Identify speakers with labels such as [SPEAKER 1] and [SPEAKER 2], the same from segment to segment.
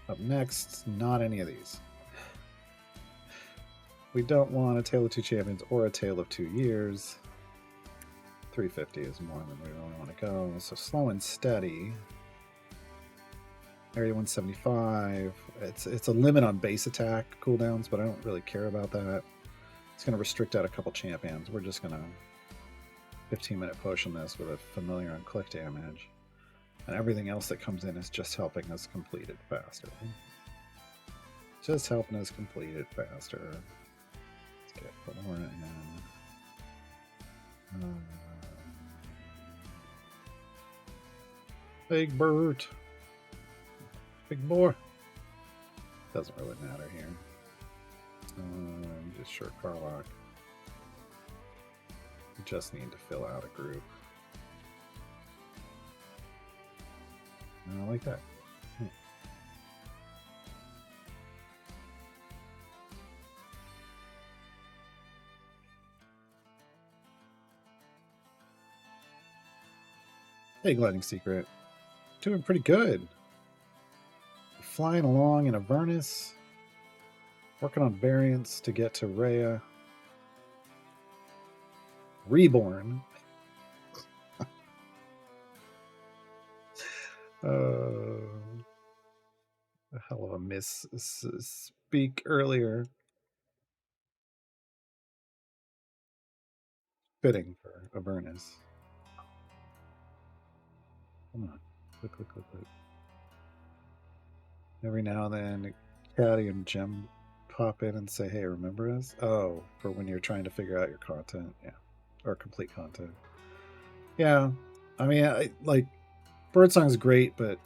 [SPEAKER 1] Up next, not any of these. We don't want a Tale of Two Champions or a Tale of 2 Years. 350 is more than we really want to go. So slow and steady. Area 175. It's a limit on base attack cooldowns, but I don't really care about that. It's going to restrict out a couple champions. We're just going to 15-minute potion this with a familiar on click damage. And everything else that comes in is just helping us complete it faster. Just helping us complete it faster. Let's get Valorant in. Big Bert. Big boy. Doesn't really matter here. Just short Carlock. We just need to fill out a group. I like that. Hey, Gliding Secret. Doing pretty good. Flying along in Avernus. Working on variants to get to Rhea. Reborn. A hell of a misspeak earlier. Fitting for Avernus. Come on. Click. Every now and then, Caddy and Gem pop in and say, hey, remember us? Oh, for when you're trying to figure out your content. Yeah. Or complete content. Yeah. I mean, Birdsong's great, but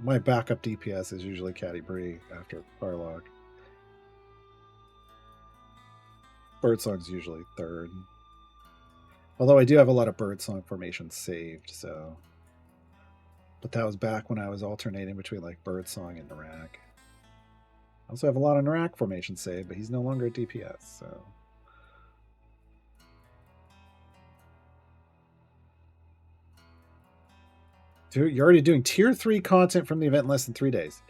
[SPEAKER 1] my backup DPS is usually Caddy Bree after Farlog. Birdsong's usually third. Although I do have a lot of Birdsong formations saved, so... But that was back when I was alternating between like Birdsong and Narak. I also have a lot of Narak formation saved, but he's no longer at DPS, so... Dude, you're already doing tier 3 content from the event in less than 3 days.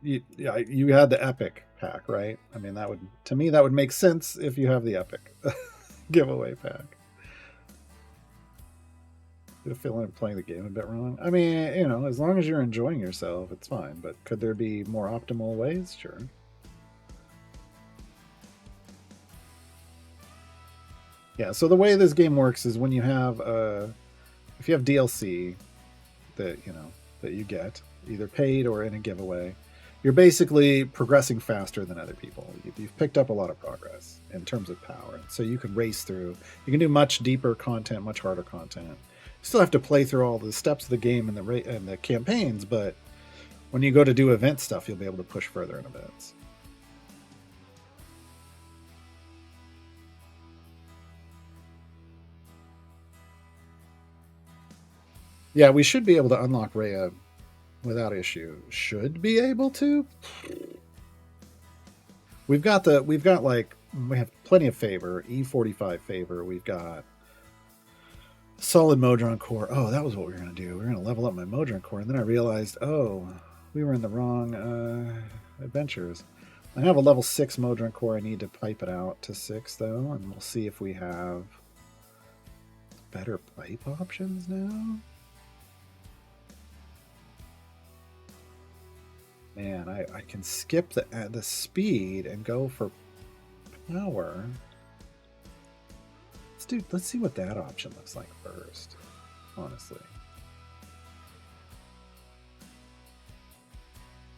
[SPEAKER 1] You had the epic pack, right? I mean, that would, to me, that would make sense if you have the epic giveaway pack. I feel like I'm playing the game a bit wrong. I mean, you know, as long as you're enjoying yourself, it's fine. But could there be more optimal ways? Sure. Yeah, so the way this game works is when you have, if you have DLC that, you know, that you get, either paid or in a giveaway, you're basically progressing faster than other people. You've picked up a lot of progress in terms of power. So you can race through. You can do much deeper content, much harder content. You still have to play through all the steps of the game and the campaigns, but when you go to do event stuff, you'll be able to push further in events. Yeah, we should be able to unlock Rhea without issue. Should be able to. We have plenty of favor, E45 favor. We've got solid Modron core. Oh, that was what we were going to do. We were going to level up my Modron core, and then I realized, oh, we were in the wrong adventures. I have a level 6 Modron core. I need to pipe it out to 6, though, and we'll see if we have better pipe options now. Man, I can skip the speed and go for power. Let's see what that option looks like first, honestly.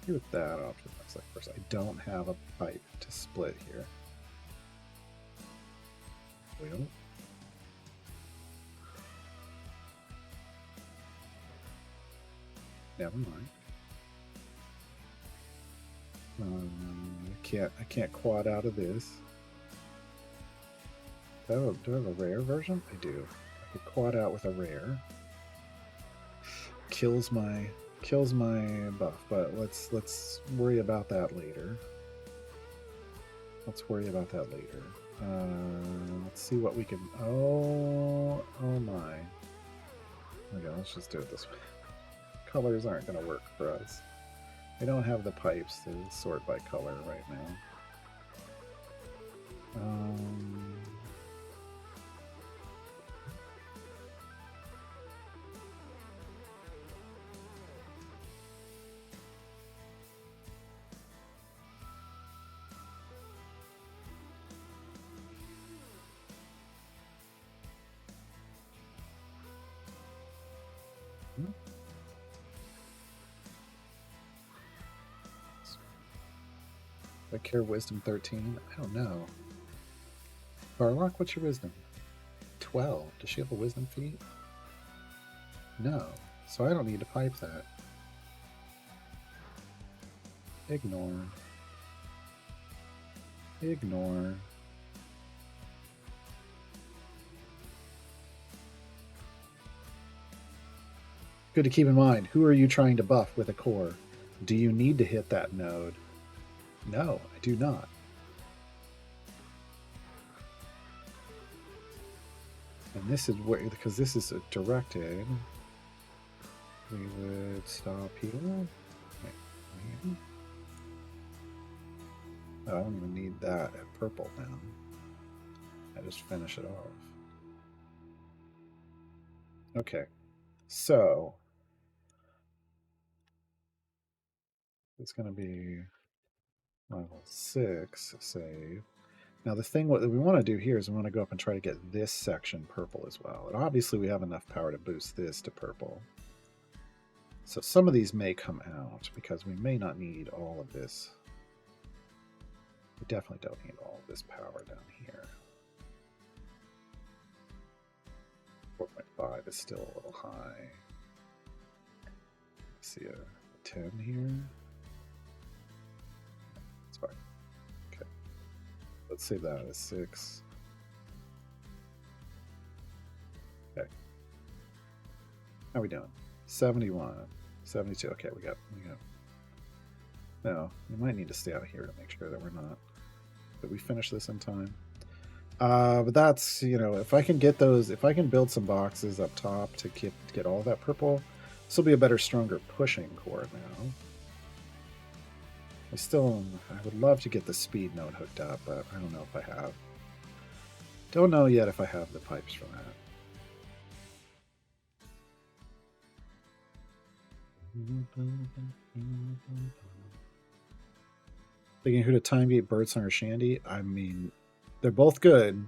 [SPEAKER 1] See what that option looks like first. I don't have a pipe to split here. We don't. Never mind. I can't quad out of this. Do I have a rare version? I do. I could quad out with a rare. Kills my buff, but let's worry about that later. Let's see what we can. Oh my. Okay, let's just do it this way. Colors aren't going to work for us. I don't have the pipes to sort by color right now. I care wisdom 13? I don't know. Barlock, what's your wisdom? 12. Does she have a wisdom feat? No. So I don't need to pipe that. Ignore. Ignore. Good to keep in mind. Who are you trying to buff with a core? Do you need to hit that node? No, I do not. And this is where, because this is directed, we would stop here. Wait. Oh, I don't even need that at purple now. I just finish it off. Okay, so it's going to be level 6 save. Now the thing what we want to do here is we want to go up and try to get this section purple as well. And obviously we have enough power to boost this to purple. So some of these may come out because we may not need all of this. We definitely don't need all of this power down here. 4.5 is still a little high. See a 10 here. It's fine. Okay. Let's say that is 6. Okay. How are we doing? 71. 72. Okay, we got. No, we might need to stay out here to make sure that we're not. That we finish this in time. But that's, if I can get those, if I can build some boxes up top to get all that purple, this will be a better, stronger pushing core now. I would love to get the speed node hooked up, but I don't know if I have. Don't know yet if I have the pipes for that. Thinking who to time gate, Birdsong or Shandy? I mean, they're both good.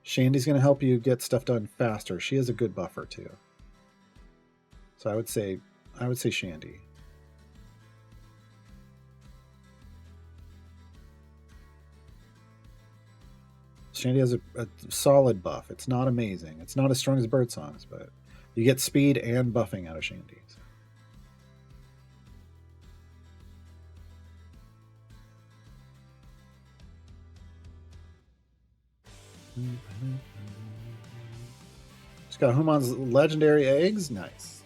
[SPEAKER 1] Shandy's going to help you get stuff done faster. She has a good buffer too. So I would say Shandy. Shandy has a solid buff. It's not amazing. It's not as strong as Birdsong's, but you get speed and buffing out of Shandy's. Just got Human's legendary eggs. Nice.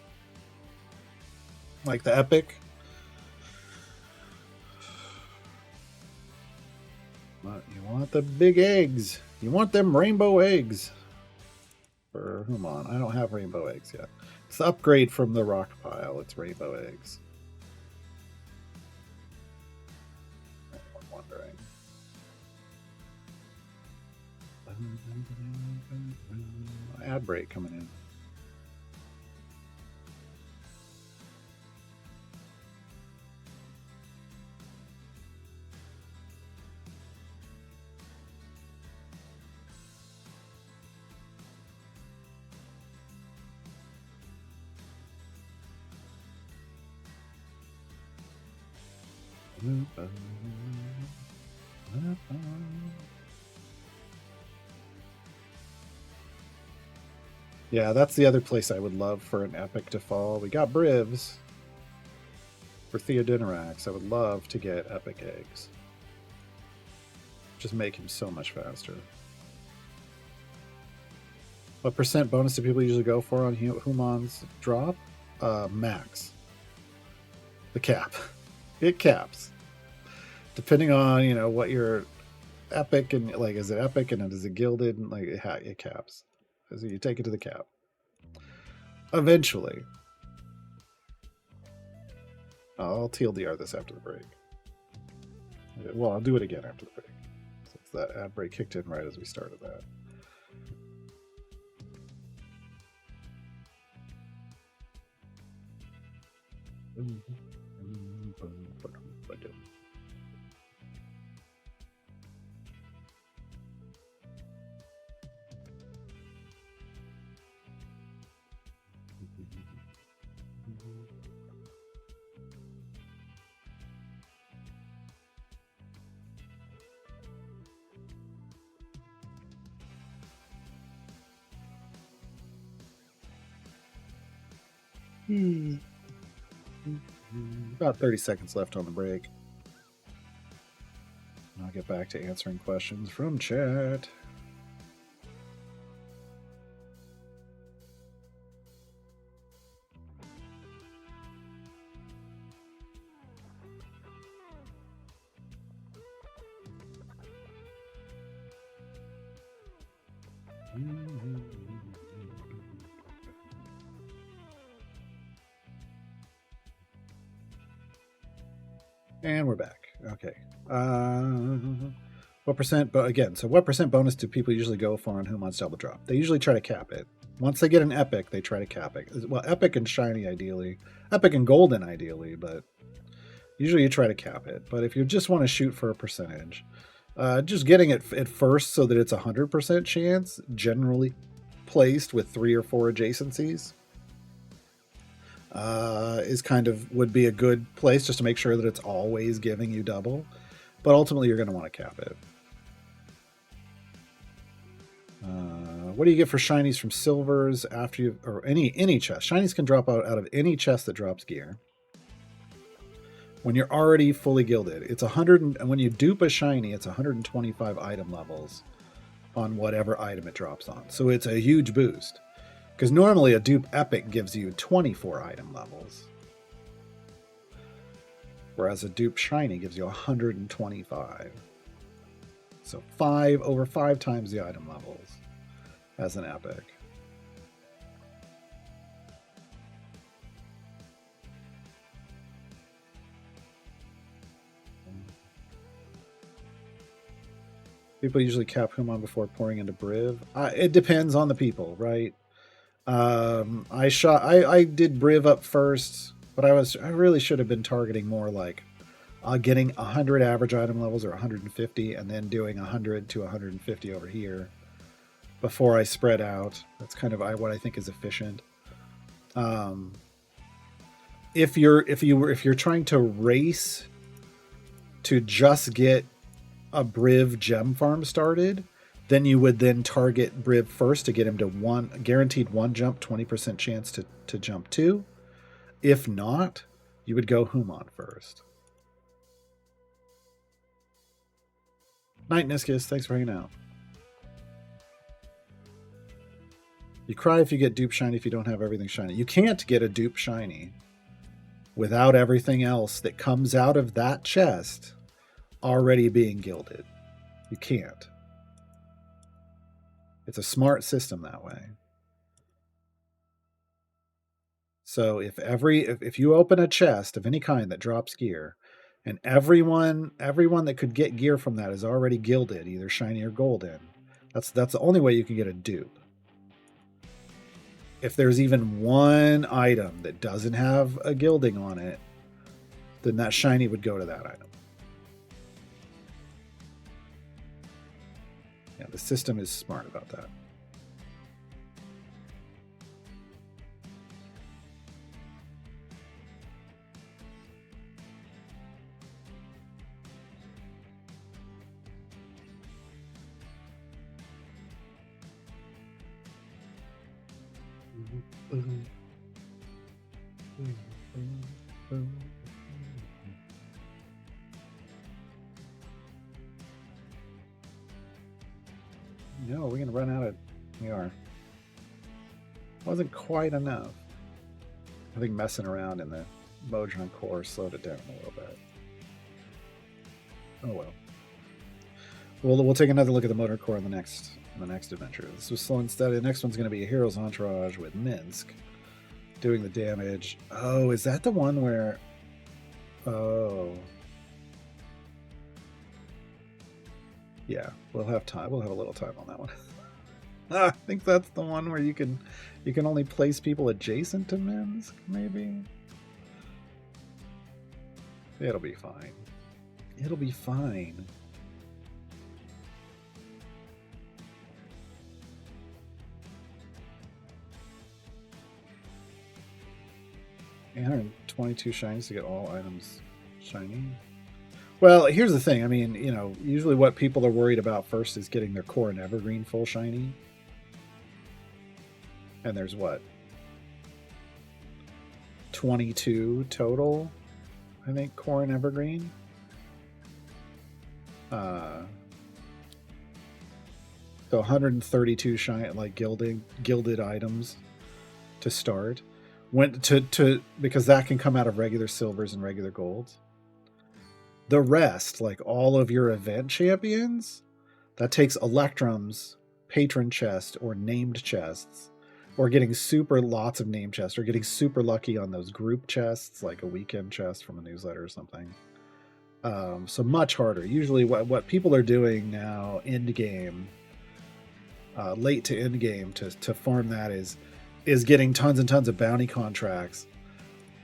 [SPEAKER 1] Like the epic. But you want the big eggs. You want them rainbow eggs. For Human. I don't have rainbow eggs yet. It's the upgrade from the rock pile. It's rainbow eggs. I'm wondering. Ad break coming in. Yeah, that's the other place I would love for an epic to fall. We got Brivs for Theodinorax. I would love to get epic eggs. Just make him so much faster. What percent bonus do people usually go for on Human's drop? Max. The cap. It caps. Depending on, what your epic and is it epic and is it gilded and it caps. So you take it to the cap. Eventually. I'll TLDR this after the break. Well, I'll do it again after the break. Since that ad break kicked in right as we started that. About 30 seconds left on the break. I'll get back to answering questions from chat. And we're back. Okay. What percent? But again, so what percent bonus do people usually go for on Who Wants Double Drop? They usually try to cap it. Once they get an epic, they try to cap it. Well, epic and shiny ideally, epic and golden ideally, but usually you try to cap it. But if you just want to shoot for a percentage, just getting it at first so that it's 100% chance, generally placed with 3 or 4 adjacencies, is kind of would be a good place just to make sure that it's always giving you double. But ultimately, you're going to want to cap it. What do you get for shinies from silvers after you or any chest? Shinies can drop out of any chest that drops gear. When you're already fully gilded, it's 100. And when you dupe a shiny, it's 125 item levels on whatever item it drops on. So it's a huge boost. Because normally a dupe epic gives you 24 item levels. Whereas a dupe shiny gives you 125. So over 5 times the item levels as an epic. People usually cap Humon before pouring into Briv. It depends on the people, right? I did Briv up first, but I really should have been targeting more like getting 100 average item levels or 150, and then doing 100 to 150 over here before I spread out. That's kind of what I think is efficient. If you're trying to race to just get a Briv gem farm started, then you would then target Briv first to get him to guaranteed 1 jump, 20% chance to jump 2. If not, you would go Humon first. Night, Niscus. Thanks for hanging out. You cry if you get dupe shiny if you don't have everything shiny. You can't get a dupe shiny without everything else that comes out of that chest already being gilded. You can't. It's a smart system that way. So if you open a chest of any kind that drops gear, and everyone that could get gear from that is already gilded, either shiny or golden, that's the only way you can get a dupe. If there's even one item that doesn't have a gilding on it, then that shiny would go to that item. Yeah, the system is smart about that. No, we're gonna run out of. We are. Wasn't quite enough. I think messing around in the Mojang core slowed it down a little bit. Oh well. We'll take another look at the motor core in the next adventure. This was slow and steady. The next one's going to be a Hero's Entourage with Minsk doing the damage. Oh, is that the one where Oh. Yeah, we'll have time. We'll have a little time on that one. I think that's the one where you can only place people adjacent to Minsk, maybe. It'll be fine. It'll be fine. $822 shinies to get all items shiny. Well, here's the thing. I mean, usually what people are worried about first is getting their core and evergreen full shiny. And there's what? 22 total, I think, core and evergreen. So 132 shiny, like gilded items to start. Because that can come out of regular silvers and regular golds. The rest, like all of your event champions, that takes electrums, patron chest, or named chests, or getting super lots of named chests, or getting super lucky on those group chests, like a weekend chest from a newsletter or something. So much harder. Usually, what people are doing now, end game, late to end game, to farm that is getting tons and tons of bounty contracts,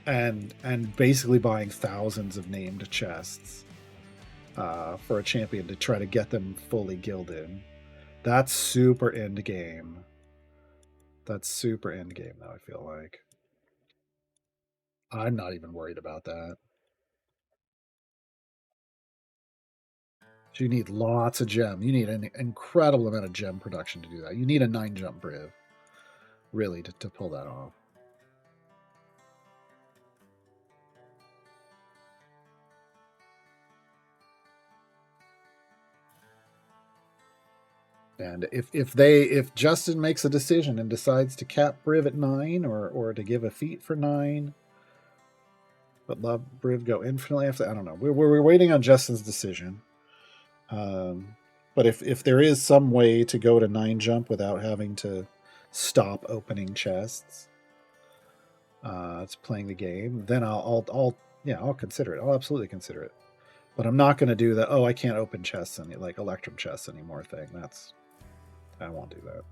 [SPEAKER 1] and basically buying thousands of named chests for a champion to try to get them fully gilded. That's super end game. That's super end game, though, I feel like. I'm not even worried about that. You need lots of gem. You need an incredible amount of gem production to do that. You need a 9-jump Briv, really, to pull that off. And if Justin makes a decision and decides to cap Briv at 9, or to give a feat for 9, but love Briv go infinitely after, I don't know. We're waiting on Justin's decision. But if there is some way to go to 9-jump without having to stop opening chests, it's playing the game, then I'll consider it. I'll absolutely consider it. But I'm not going to do the I can't open chests like Electrum chests anymore thing. I won't do that.